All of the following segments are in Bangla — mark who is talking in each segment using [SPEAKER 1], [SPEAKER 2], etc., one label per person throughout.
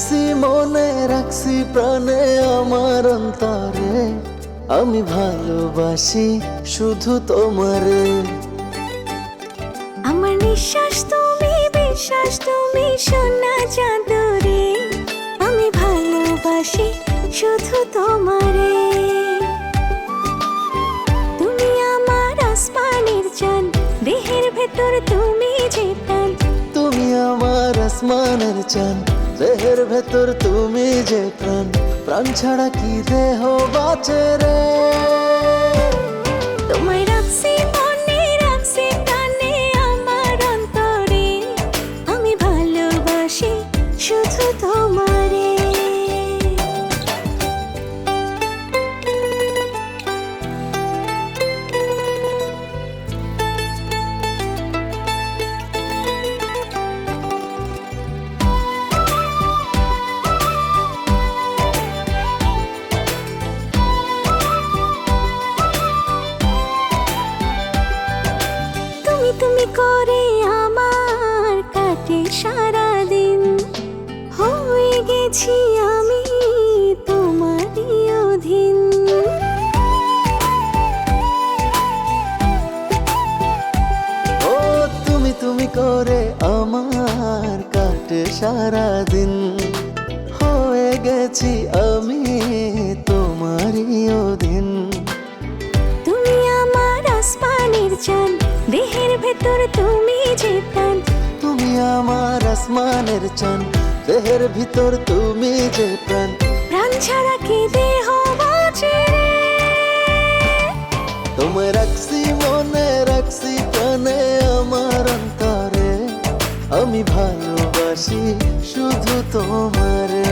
[SPEAKER 1] রাখছি মনে, রাখছি প্রাণে, আমার অন্তরে আমি ভালোবাসি শুধু তোমারে।
[SPEAKER 2] আমার নিঃশ্বাস তুমি, বিশ্বাস তুমি, সোনা চাঁদরে আমি ভালোবাসি শুধু তোমারে। তুমি আমার আসমানের চাঁদ, দেহের ভেতর তুমি যে প্রাণ।
[SPEAKER 1] তুমি আমার আসমানের চাঁদ, দেহের ভেতর তুমি যে প্রাণ। প্রাণ ছাড়া কি দেহ বাঁচে রে।
[SPEAKER 2] তোমায় রাখছি মনে, রাখছি প্রাণে, আমার অন্তরে আমি ভালোবাসি শুধু তোমারে। তুমি করে আমার কাটে সারাদিন, হয়ে গেছি আমি তোমারই অধীন।
[SPEAKER 1] ও তুমি তুমি করে আমার কাটে সারাদিন, হয়ে গেছি আমি তোমারই অধীন।
[SPEAKER 2] তুমি আমার আসমানের চাঁদ, দেহের ভেতর তুমি যে প্রাণ।
[SPEAKER 1] তুমি আমার আসমানের চাঁদ, দেহের ভিতর তুমি যে প্রাণ।
[SPEAKER 2] প্রাণ ছাড়া কি দেহ বাঁচে রে।
[SPEAKER 1] তোমায় রাখছি মনে, রাখছি প্রাণে, আমার অন্তরে আমি ভালোবাসি শুধু তোমারে।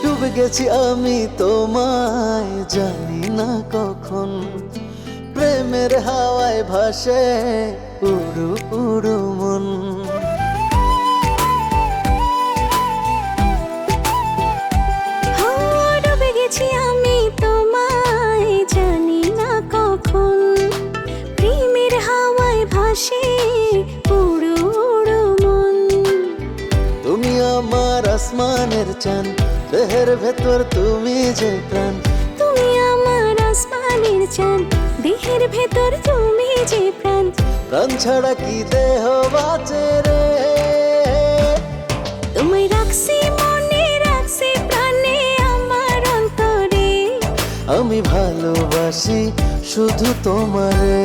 [SPEAKER 1] ডুবে গেছি আমি তোমায়, জানি না কখন। প্রেমের হাওয়ায় ভাসে উড়ু উড়ু মন।
[SPEAKER 2] ডুবে গেছি আমি তোমায়, জানি না কখন। প্রেমের হাওয়ায় ভাসে উড়ু উড়ু মন।
[SPEAKER 1] তুমি আমার আসমানের চাঁদ, দেহের ভেতর তুমি যে প্রাণ।
[SPEAKER 2] তুমি আমার আসমানের চাঁদ, দেহের ভেতর তুমি যে প্রাণ।
[SPEAKER 1] প্রাণ ছাড়া কি দেহ বাঁচে রে।
[SPEAKER 2] তোমায় রাখছি মনে, রাখছি প্রাণে, আমার অন্তরে
[SPEAKER 1] আমি ভালোবাসি শুধু তোমারে।